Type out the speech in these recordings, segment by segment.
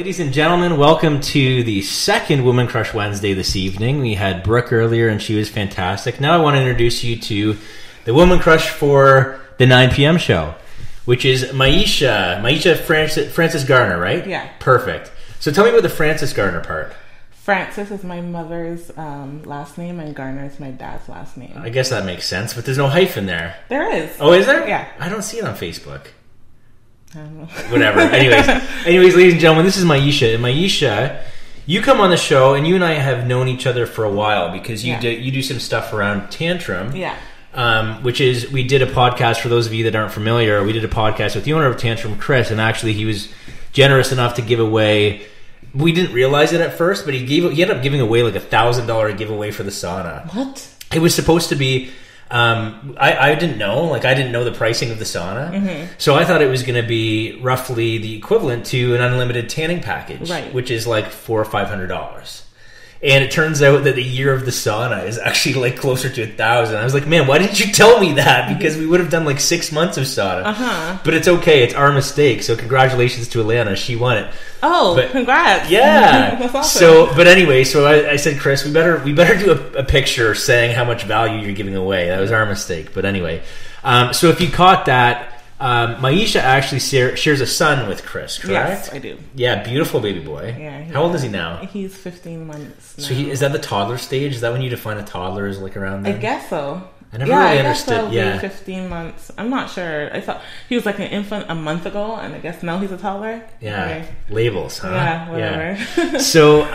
Ladies and gentlemen, welcome to the second Woman Crush Wednesday this evening. We had Brooke earlier and she was fantastic. Now I want to introduce you to the Woman Crush for the 9 p.m. show, which is Maisha Frances Garner, right? Yeah. Perfect. So tell me about the Frances Garner part. Frances is my mother's last name and Garner is my dad's last name. I guess that makes sense, but there's no hyphen there. There is. Oh, is there? Yeah. I don't see it on Facebook. I don't know. Whatever. Anyways, ladies and gentlemen, this is Maisha. And Maisha, you come on the show, and you and I have known each other for a while because you do some stuff around Tantrum. Yeah. Which is, we did a podcast, for those of you that aren't familiar, we did a podcast with the owner of Tantrum, Chris, and actually he was generous enough to give away, we didn't realize it at first, but he ended up giving away like $1,000 giveaway for the sauna. What? It was supposed to be, I didn't know, I didn't know the pricing of the sauna, so I thought it was going to be roughly the equivalent to an unlimited tanning package, right, which is like $400 or $500. And it turns out that the year of the sauna is actually like closer to $1,000. I was like, man, why didn't you tell me that? Because we would have done like 6 months of sauna. But it's okay. It's our mistake. So congratulations to Alana. She won it. Oh, congrats. Yeah. That's awesome. So, but anyway, so I said, Chris, we better do a picture saying how much value you're giving away. That was our mistake. But anyway, so if you caught that, Maisha actually shares a son with Chris, correct? Yes, I do. Yeah, beautiful baby boy. Yeah. How old is he now? He's 15 months now. So is that the toddler stage? Is that when you define a toddler as like around then? I guess so. I never really understood. I guess 15 months. I'm not sure. I thought he was like an infant a month ago, and I guess now he's a toddler. Yeah. Okay. Labels, huh? Yeah, whatever. Yeah. So,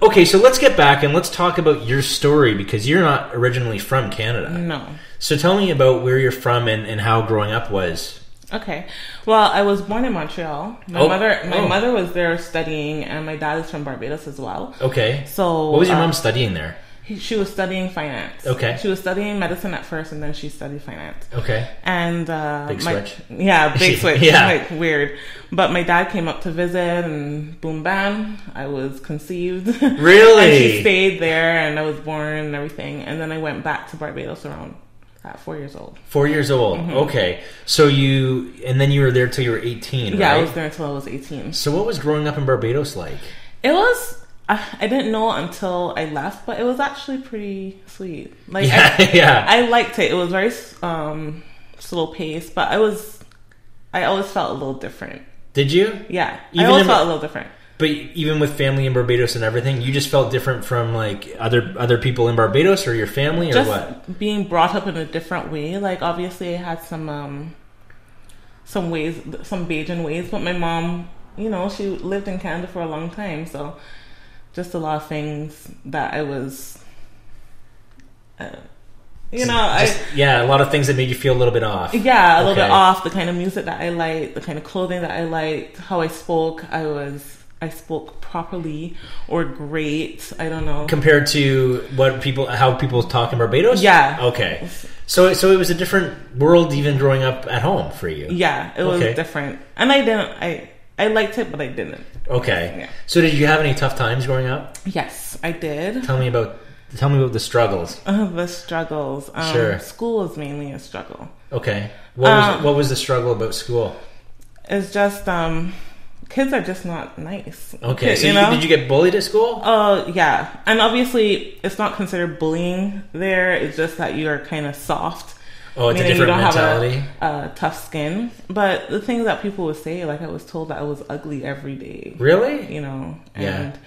okay, so let's get back and let's talk about your story because you're not originally from Canada. No. So tell me about where you're from and how growing up was. Okay. Well, I was born in Montreal. My mother was there studying, and my dad is from Barbados as well. Okay. So what was your mom studying there? She was studying finance. Okay. She was studying medicine at first, and then she studied finance. Okay. And big switch. Yeah, big switch. Yeah. Like weird. But my dad came up to visit, and boom, bam, I was conceived. Really? And she stayed there, and I was born and everything. And then I went back to Barbados around at 4 years old. 4 years old. Okay. So you were there till you were 18, yeah, right? I was there until I was 18. So what was growing up in Barbados like? It was, I didn't know until I left, but it was actually pretty sweet. Like, I liked it. It was very slow paced, but I always felt a little different. Did you? Yeah. I always felt a little different. But even with family in Barbados and everything, you just felt different from like other people in Barbados or your family or just what? Being brought up in a different way. Like obviously I had some ways, some Bajan ways, but my mom, she lived in Canada for a long time, so just a lot of things that I was, a lot of things that made you feel a little bit off. Yeah, a little bit off. The kind of music that I liked, the kind of clothing that I liked, how I spoke. I spoke properly or great. I don't know. Compared to how people talk in Barbados? Yeah. Okay. So it was a different world even growing up at home for you. Yeah, it was different. And I liked it, but I didn't. Okay. Yeah. So did you have any tough times growing up? Yes, I did. Tell me about the struggles. The struggles. Sure. School is mainly a struggle. Okay. What was the struggle about school? It's just kids are just not nice. Okay, so did you get bullied at school? Yeah. And obviously, it's not considered bullying there. It's just that you are kind of soft. Oh, it's a different mentality. Have a tough skin. But the things that people would say, like I was told that I was ugly every day. Really? And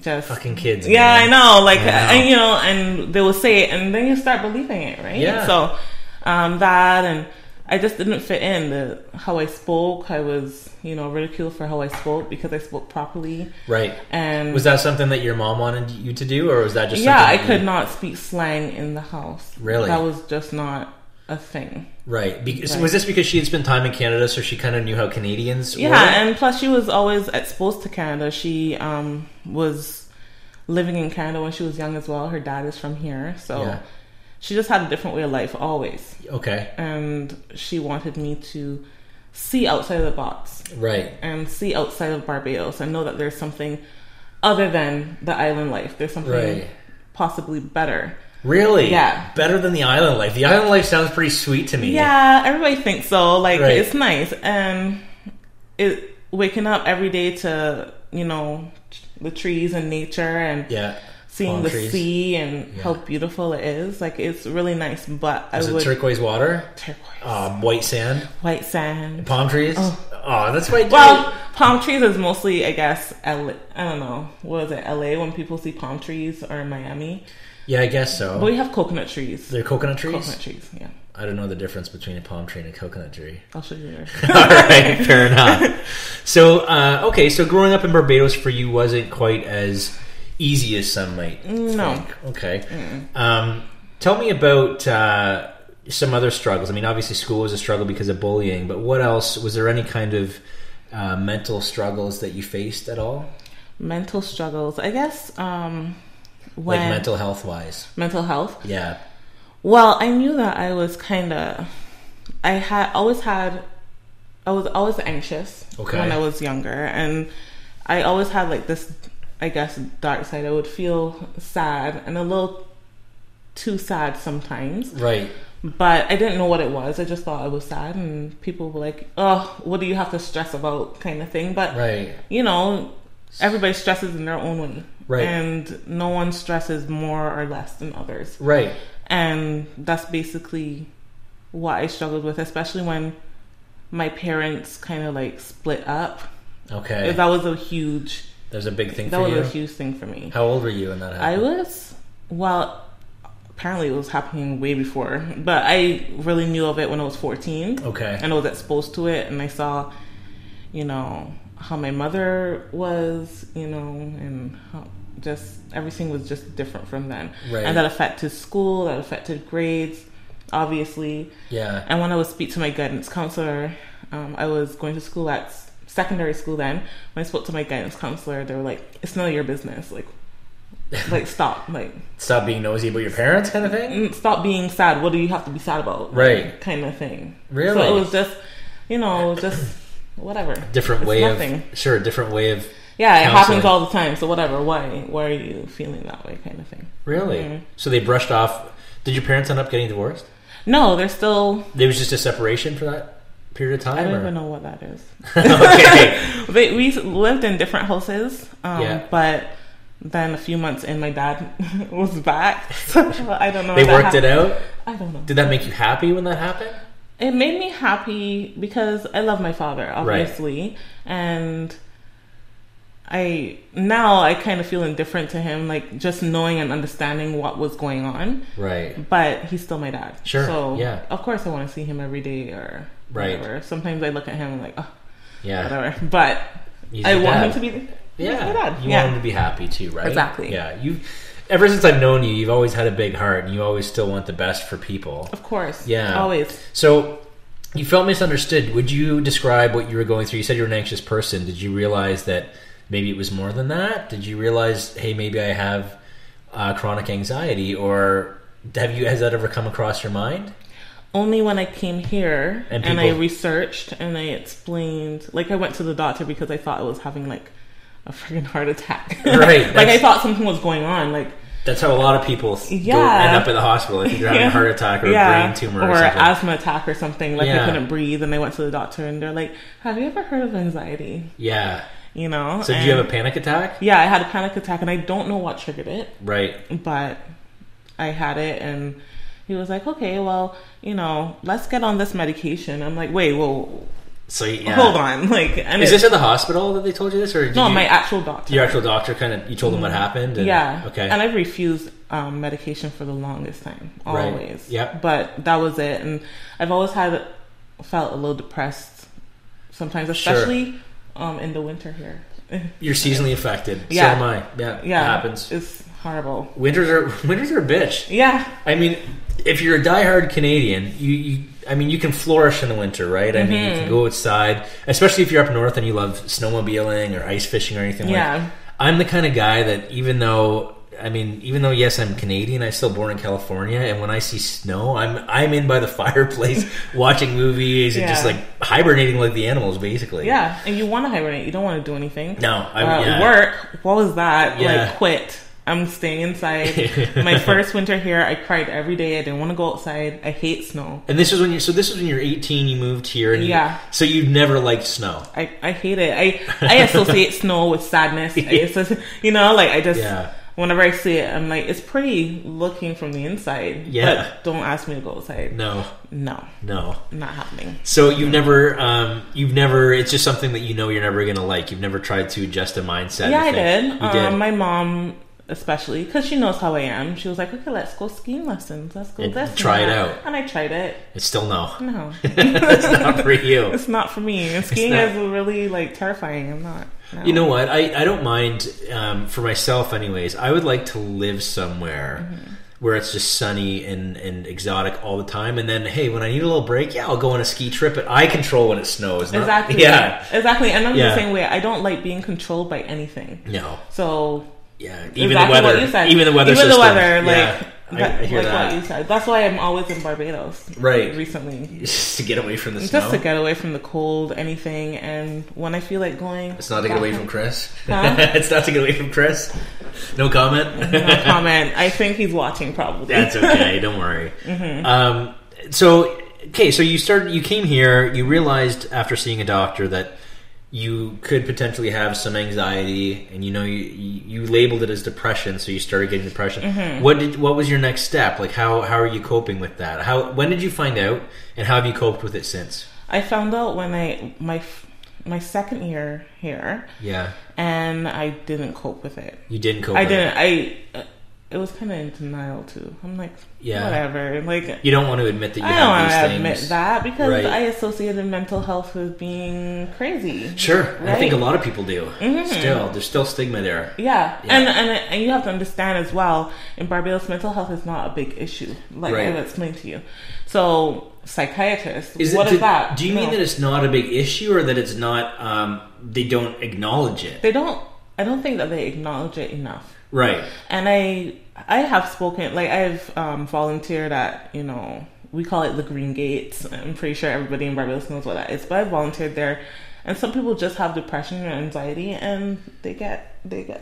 just fucking kids. Yeah, man. I know. Like, and they will say it, and then you start believing it, right? Yeah. So, that and I just didn't fit in. How I spoke, I was, ridiculed for how I spoke because I spoke properly. Right. And was that something that your mom wanted you to do, or was that just I could not speak slang in the house. Really? That was just not a thing. Right. Was this because she had spent time in Canada, so she kind of knew how Canadians were? Yeah, and plus she was always exposed to Canada. She was living in Canada when she was young as well. Her dad is from here, so... Yeah. She just had a different way of life, always. Okay. And she wanted me to see outside of the box. Right. And see outside of Barbados and know that there's something other than the island life. There's something possibly better. Really? Yeah. Better than the island life. The island life sounds pretty sweet to me. Yeah, everybody thinks so. Like, it's nice. And it waking up every day to, you know, the trees and nature and seeing the sea and how beautiful it is. Like, it's really nice. But is it turquoise water? Turquoise. White sand? White sand. Palm trees? Oh, that's why. Well, palm trees is mostly, I guess, LA. I don't know. What is it? LA when people see palm trees, or in Miami? Yeah, I guess so. But we have coconut trees. They're coconut trees? Coconut trees, yeah. I don't know the difference between a palm tree and a coconut tree. I'll show you later. All right, fair enough. So, okay, so growing up in Barbados for you wasn't quite as easy as some might think. Okay. Tell me about some other struggles. I mean, obviously school was a struggle because of bullying, but what else? Was there any kind of mental struggles that you faced at all? Mental struggles, I guess. Like mental health-wise. Mental health? Yeah. Well, I knew that I was I was always anxious when I was younger, and I always had like this, I guess, dark side. I would feel sad and a little too sad sometimes. Right. But I didn't know what it was. I just thought I was sad, and people were like, "Oh, what do you have to stress about?" kind of thing. But you know, everybody stresses in their own way. Right. And no one stresses more or less than others. Right. And that's basically what I struggled with, especially when my parents kind of like split up. Okay. That was a huge... There's a big thing for you? That was a huge thing for me. How old were you when that happened? Apparently it was happening way before, but I really knew of it when I was 14. Okay. And I was exposed to it, and I saw, you know, how my mother was, you know, and how just everything was just different from then. Right. And that affected school, that affected grades, obviously. Yeah. And when I would speak to my guidance counselor, I was going to school at secondary school then. When I spoke to my guidance counselor, they were like, "It's none of your business. Like stop. Like, stop being nosy about your parents," kind of thing? Stop being sad. What do you have to be sad about? Right. Like, kind of thing. Really? So it was just, you know, just whatever. Different way of yeah, it happens all the time. So whatever. Why are you feeling that way? Kind of thing. Really? Mm-hmm. So they brushed off. Did your parents end up getting divorced? No, they're still. There was just a separation for that period of time. I don't even know what that is. Okay. We lived in different houses. But then a few months in, my dad was back. So I don't know. They worked it out. I don't know. Did that make you happy when that happened? It made me happy because I love my father, obviously, right. And I kind of feel indifferent to him, like just knowing and understanding what was going on. Right. But he's still my dad. Sure. So yeah. Of course I want to see him every day or whatever. Right. Sometimes I look at him and like, oh, yeah, whatever. But I want him to be my dad. You want him to be happy too, right? Exactly. Yeah. Ever since I've known you, you've always had a big heart, and you always still want the best for people. Of course. Yeah. Always. So you felt misunderstood. Would you describe what you were going through? You said you're an anxious person. Did you realize that maybe it was more than that? Did you realize, hey, maybe I have chronic anxiety, or has that ever come across your mind? Only when I came here and I researched and I explained, like I went to the doctor because I thought I was having like a freaking heart attack. Right. Like I thought something was going on. Like that's how a lot of people end up in the hospital. If you're having a heart attack or a brain tumor or something. Asthma attack or something. Like I couldn't breathe, and I went to the doctor and they're like, "Have you ever heard of anxiety?" Yeah. You know. So did you have a panic attack? Yeah, I had a panic attack, and I don't know what triggered it. Right. But I had it, and he was like, "Okay, well, you know, let's get on this medication." I'm like, "Wait, well." So yeah. Hold on, like, and is this at the hospital that they told you this, or my actual doctor? Your actual doctor you told them what happened. And, yeah. Okay. And I've refused medication for the longest time, always. Right. Yeah. But that was it, and I've always felt a little depressed sometimes, especially in the winter here. You're seasonally affected. Yeah. So am I. Yeah. It happens. It's horrible. Winters are a bitch. Yeah. I mean, if you're a diehard Canadian, you can flourish in the winter, right? I mean, you can go outside, especially if you're up north and you love snowmobiling or ice fishing or anything like that. I'm the kind of guy that even though yes, I'm Canadian, I'm still born in California, and when I see snow, I'm in by the fireplace watching movies and just like hibernating like the animals, basically. Yeah, and you want to hibernate. You don't want to do anything. No. Work. What was that? Yeah. Like, quit. I'm staying inside. My first winter here, I cried every day. I didn't want to go outside. I hate snow. And this was when you're 18. You moved here. And yeah. So you never liked snow. I hate it. I associate snow with sadness. I just. Yeah. Whenever I see it, I'm like, it's pretty looking from the inside. Yeah. But don't ask me to go outside. No. Not happening. So you've never, it's just something that you're never going to like. You've never tried to adjust a mindset. Yeah, I did. You did. My mom, especially, because she knows how I am, she was like, okay, let's go skiing lessons. Let's go this. Try it out. And I tried it. It's still no. No. It's not for you. It's not for me. And skiing is really, terrifying. I'm not. No. You know what? I don't mind, for myself anyways, I would like to live somewhere where it's just sunny and exotic all the time. And then, hey, when I need a little break, I'll go on a ski trip. But I control when it snows. Exactly. Yeah. Exactly. And I'm the same way. I don't like being controlled by anything. No. So... Yeah, even the weather. Even the weather. Even the weather, I hear that. What you said. That's why I'm always in Barbados. Right. Recently, just to get away from the snow. Just to get away from the cold, anything. And when I feel like going, it's not to get away from Chris. Huh? It's not to get away from Chris. No comment. No comment. I think he's watching. Probably. That's okay. Don't worry. So you came here. You realized after seeing a doctor that you could potentially have some anxiety, and you labeled it as depression, so you started getting depression. What was your next step? Like how are you coping with that? When did you find out, and how have you coped with it since? I found out when my second year here. Yeah. And I didn't cope with it. You didn't cope. It was kind of in denial too. I'm like, yeah, whatever. Like, you don't want to admit that you have these things. I don't want to admit that because I associated mental health with being crazy. Sure, right? I think a lot of people do. Still, there's still stigma there. Yeah. And you have to understand as well. In Barbados, mental health is not a big issue, like I've explained to you. So, psychiatrists, what is that? Do you mean that it's not a big issue, or that it's not? They don't acknowledge it. They don't. I don't think that they acknowledge it enough. Right. And I have spoken, I've volunteered at, we call it the Green Gates. I'm pretty sure everybody in Barbados knows what that is, but I volunteered there. And some people just have depression or anxiety, and they get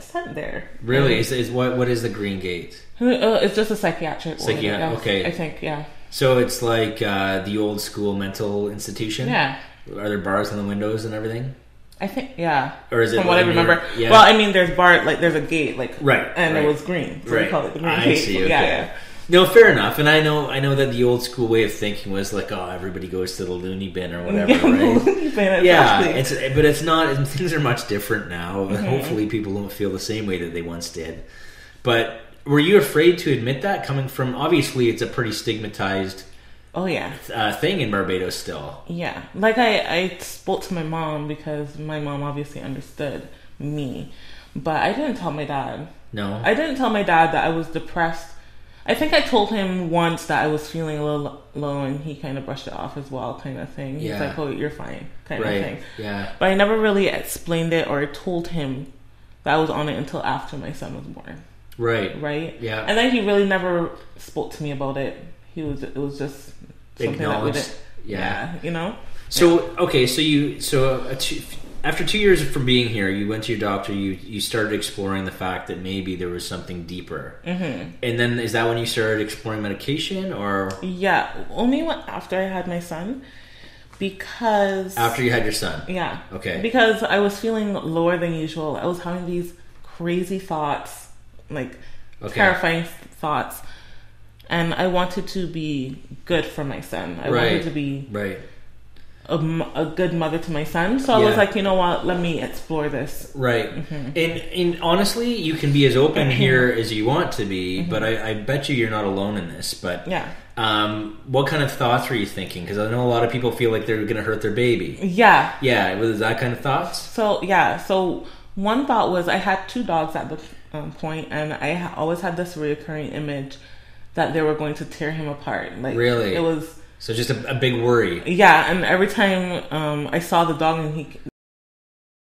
sent there. Really? What is the Green Gate? It's just a psychiatric ward. Okay. I think, yeah. So it's like the old school mental institution? Yeah. Are there bars on the windows and everything? I think, yeah. Or is it from what I remember? Yeah. Well, I mean, there's there's a gate, and it was green, so we call it the Green Gate. I see. Okay. Yeah. No, fair enough. And I know that the old school way of thinking was like, oh, everybody goes to the loony bin or whatever, right? Loony bin, but it's not. Things are much different now. Hopefully, people don't feel the same way that they once did. But were you afraid to admit that? Coming from, obviously, it's a pretty stigmatized. Oh yeah, thing in Barbados still. Yeah, I spoke to my mom because my mom obviously understood me, but I didn't tell my dad. No, I didn't tell my dad that I was depressed. I think I told him once that I was feeling a little low, and he kind of brushed it off as well, kind of thing. He's like, "Oh, you're fine," kind of thing. Yeah, but I never really explained it or told him that I was on it until after my son was born. Right. Yeah, and then he really never spoke to me about it. It was just something that we did. Yeah. So after 2 years from being here, you went to your doctor. You started exploring the fact that maybe there was something deeper. And then is that when you started exploring medication, or? Yeah, only after I had my son. Because after you had your son. Yeah. Okay. Because I was feeling lower than usual. I was having these crazy thoughts, terrifying thoughts. And I wanted to be good for my son. I wanted to be a good mother to my son. So I was like, you know what? Let me explore this. Right. And honestly, you can be as open here as you want to be, but I bet you're not alone in this. But what kind of thoughts were you thinking? Because I know a lot of people feel like they're going to hurt their baby. Yeah. Yeah. Was that kind of thoughts? So one thought was I had 2 dogs at the point, and I always had this recurring image that they were going to tear him apart. Really? It was... So just a big worry. Yeah, and every time I saw the dog and